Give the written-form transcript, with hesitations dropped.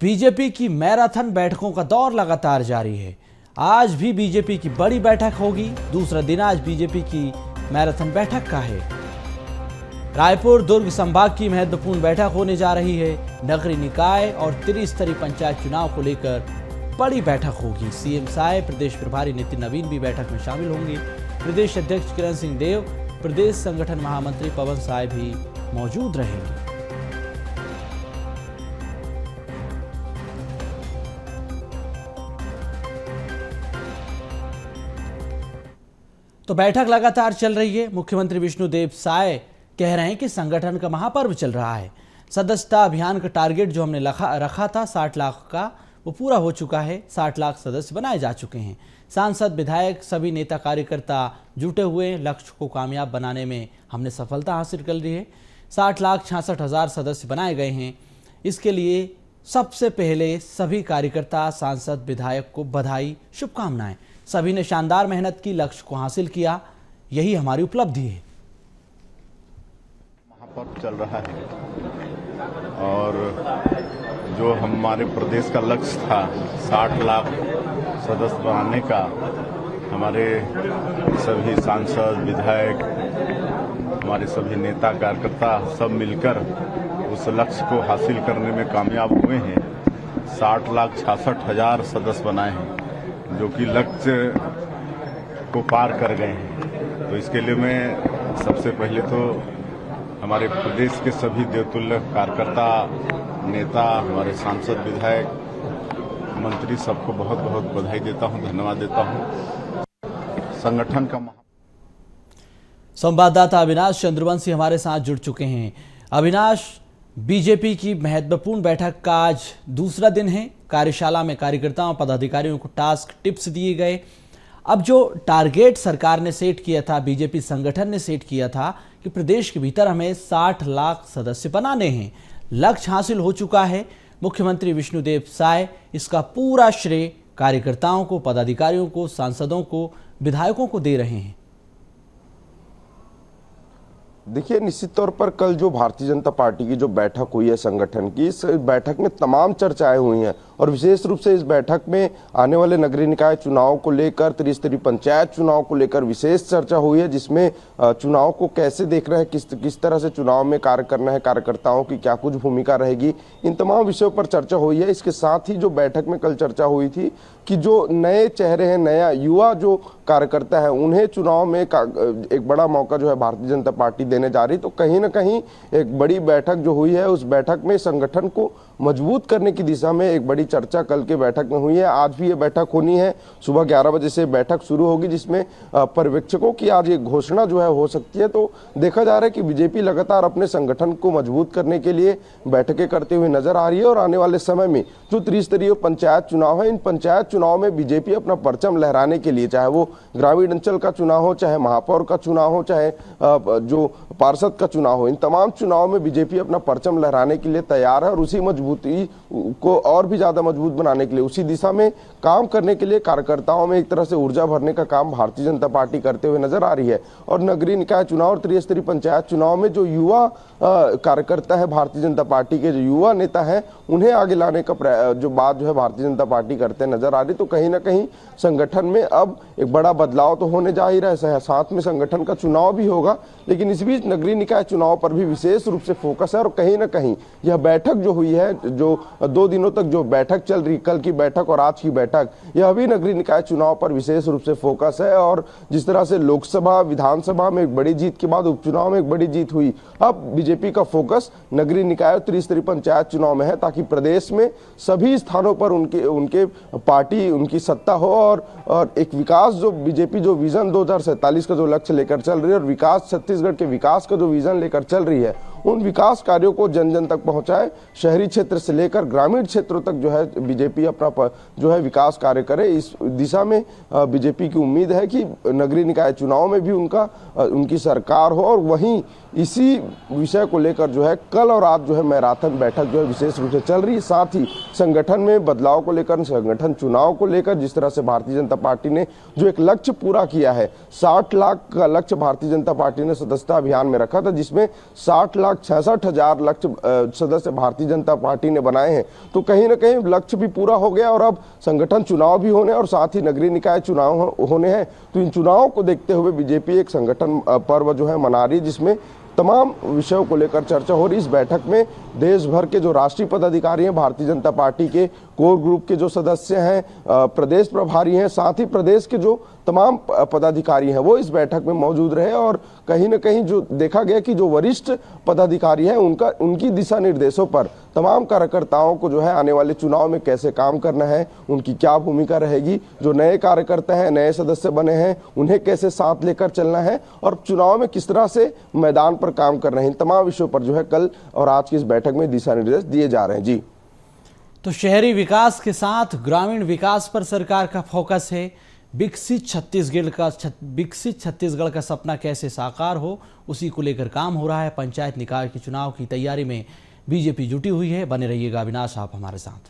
BJP की marathon बैठकों का दौर लगातार जारी है। आज भी बीजेपी की बड़ी बैठक होगी। दूसरा दिन आज बीजेपी की मैराथन बैठक का है। रायपुर दुर्ग संभाग की महत्वपूर्ण बैठक होने जा रही है। नगरीय निकाय और त्रिस्तरीय पंचायत चुनाव को लेकर बड़ी बैठक होगी। सीएम साय, प्रदेश प्रभारी नितिन नवीन भी बैठक में शामिल होंगे। प्रदेश अध्यक्ष किरण सिंह देव, प्रदेश संगठन महामंत्री पवन साय भी मौजूद रहेंगे। तो बैठक लगातार चल रही है। मुख्यमंत्री विष्णुदेव साय कह रहे हैं कि संगठन का महापर्व चल रहा है। सदस्यता अभियान का टारगेट जो हमने रखा था 60 लाख का, वो पूरा हो चुका है। 60 लाख सदस्य बनाए जा चुके हैं। सांसद, विधायक, सभी नेता कार्यकर्ता जुटे हुए हैं। लक्ष्य को कामयाब बनाने में हमने सफलता हासिल कर ली है। 60,66,000 सदस्य बनाए गए हैं। इसके लिए सबसे पहले सभी कार्यकर्ता, सांसद, विधायक को बधाई, शुभकामनाएं। सभी ने शानदार मेहनत की, लक्ष्य को हासिल किया, यही हमारी उपलब्धि है। महापर्व चल रहा है और जो हमारे प्रदेश का लक्ष्य था 60 लाख सदस्य बनाने का, हमारे सभी सांसद, विधायक, हमारे सभी नेता कार्यकर्ता सब मिलकर उस लक्ष्य को हासिल करने में कामयाब हुए हैं। 60,66,000 सदस्य बनाए हैं, जो कि लक्ष्य को पार कर गए हैं। तो इसके लिए मैं सबसे पहले तो हमारे प्रदेश के सभी देवतुल्य कार्यकर्ता, नेता, हमारे सांसद, विधायक, मंत्री सबको बहुत बहुत बधाई देता हूं, धन्यवाद देता हूं। संगठन का संवाददाता अविनाश चंद्रवंशी हमारे साथ जुड़ चुके हैं। अविनाश, बीजेपी की महत्वपूर्ण बैठक का आज दूसरा दिन है। कार्यशाला में कार्यकर्ताओं, पदाधिकारियों को टास्क, टिप्स दिए गए। अब जो टारगेट सरकार ने सेट किया था, बीजेपी संगठन ने सेट किया था कि प्रदेश के भीतर हमें 60 लाख सदस्य बनाने हैं, लक्ष्य हासिल हो चुका है। मुख्यमंत्री विष्णुदेव साय इसका पूरा श्रेय कार्यकर्ताओं को, पदाधिकारियों को, सांसदों को, विधायकों को दे रहे हैं। देखिए, निश्चित तौर पर कल जो भारतीय जनता पार्टी की जो बैठक हुई है संगठन की, इस बैठक में तमाम चर्चाएं हुई हैं और विशेष रूप से इस बैठक में आने वाले नगरीय निकाय चुनाव को लेकर, त्रिस्तरीय पंचायत चुनाव को लेकर विशेष चर्चा हुई है, जिसमें चुनाव को कैसे देख रहे हैं, किस तरह से चुनाव में कार्य करना है, कार्यकर्ताओं की क्या कुछ भूमिका रहेगी, इन तमाम विषयों पर चर्चा हुई है। इसके साथ ही जो बैठक में कल चर्चा हुई थी कि जो नए चेहरे हैं, नया युवा जो कार्यकर्ता है, उन्हें चुनाव में एक बड़ा मौका जो है भारतीय जनता पार्टी देने जा रही। तो कहीं ना कहीं एक बड़ी बैठक जो हुई है, उस बैठक में संगठन को मजबूत करने की दिशा में एक बड़ी चर्चा कल के बैठक में हुई है। आज भी ये बैठक होनी है। सुबह 11 बजे से बैठक शुरू होगी, जिसमें पर्यवेक्षकों की आज एक घोषणा जो है हो सकती है। तो देखा जा रहा है कि बीजेपी लगातार अपने संगठन को मजबूत करने के लिए बैठकें करते हुए नजर आ रही है और आने वाले समय में जो त्रिस्तरीय पंचायत चुनाव है, इन पंचायत चुनाव में बीजेपी अपना परचम लहराने के लिए, चाहे वो ग्रामीण अंचल का चुनाव हो, चाहे महापौर का चुनाव हो, चाहे जो पार्षद का चुनाव हो, इन तमाम चुनाव में बीजेपी अपना परचम लहराने के लिए तैयार है और उसी मजबूती को और भी ज्यादा मजबूत बनाने के लिए, उसी दिशा में काम करने के लिए कार्यकर्ताओं में एक तरह से ऊर्जा भरने का काम भारतीय जनता पार्टी करते हुए नजर आ रही है। और नगरीय निकाय चुनाव और त्रिस्तरीय पंचायत चुनाव में जो युवा कार्यकर्ता है, भारतीय जनता पार्टी के जो युवा नेता है, उन्हें आगे लाने का जो बात जो है भारतीय जनता पार्टी करते नजर आ रही। तो कहीं ना कहीं संगठन में अब एक बड़ा बदलाव तो होने जा ही रहा है। साथ में संगठन का चुनाव भी होगा, लेकिन इस बीच नगरीय निकाय चुनाव पर भी विशेष रूप से फोकस है। और कहीं ना कहीं यह बैठक जो हुई है, जो 2 दिनों तक जो बैठक चल रही, कल की बैठक और आज की बैठक, यह भी नगरीय निकाय चुनाव पर विशेष रूप से फोकस है। और जिस तरह से लोकसभा, विधानसभा में एक बड़ी जीत के बाद उपचुनाव में एक बड़ी जीत हुई, अब बीजेपी का फोकस नगरीय निकाय और त्रिस्तरीय पंचायत चुनाव में है, ताकि प्रदेश में सभी स्थानों पर उनके पार्टी, उनकी सत्ता हो और एक विकास, जो बीजेपी जो विजन 2047 का जो लक्ष्य लेकर चल रही है और विकास, छत्तीसगढ़ के विकास का जो विजन लेकर चल रही है, उन विकास कार्यों को जन जन तक पहुंचाए। शहरी क्षेत्र से लेकर ग्रामीण क्षेत्रों तक जो है बीजेपी अपना जो है विकास कार्य करे। इस दिशा में बीजेपी की उम्मीद है कि नगरीय निकाय चुनाव में भी उनकी सरकार हो। और वहीं इसी विषय को लेकर जो है कल और आज जो है मैराथन बैठक जो है विशेष रूप से चल रही है। साथ ही संगठन में बदलाव को लेकर, संगठन चुनाव को लेकर, जिस तरह से भारतीय जनता पार्टी ने जो एक लक्ष्य पूरा किया है, 60 लाख का लक्ष्य भारतीय जनता पार्टी ने सदस्यता अभियान में रखा था, जिसमें 60 लाख लगभग 66,000 लक्ष्य सदस्य भारतीय जनता पार्टी ने बनाए हैं, तो कहीं ना कहीं लक्ष्य भी पूरा हो गया और अब संगठन चुनाव भी होने और साथ ही नगरीय निकाय चुनाव होने हैं। तो इन चुनावों को देखते हुए बीजेपी एक संगठन पर्व जो है मना रही है, जिसमें तमाम विषयों को लेकर चर्चा हो रही। इस बैठक में देश भर के जो राष्ट्रीय पदाधिकारी हैं, भारतीय जनता पार्टी के कोर ग्रुप के जो सदस्य हैं, प्रदेश प्रभारी हैं, साथ ही प्रदेश के जो तमाम पदाधिकारी हैं वो इस बैठक में मौजूद रहे और कहीं ना कहीं जो देखा गया कि जो वरिष्ठ पदाधिकारी हैं उनकी दिशा निर्देशों पर तमाम कार्यकर्ताओं को जो है आने वाले चुनाव में कैसे काम करना है, उनकी क्या भूमिका रहेगी, जो नए कार्यकर्ता हैं, नए सदस्य बने हैं, उन्हें कैसे साथ लेकर चलना है और चुनाव में किस तरह से मैदान पर काम करना है, इन तमाम विषयों पर जो है कल और आज की इस बैठक में दिशा निर्देश दिए जा रहे हैं। जी, तो शहरी विकास के साथ ग्रामीण विकास पर सरकार का फोकस है। विकसित छत्तीसगढ़ का सपना कैसे साकार हो, उसी को लेकर काम हो रहा है। पंचायत निकाय के चुनाव की तैयारी में बीजेपी जुटी हुई है। बने रहिएगा अविनाश आप हमारे साथ।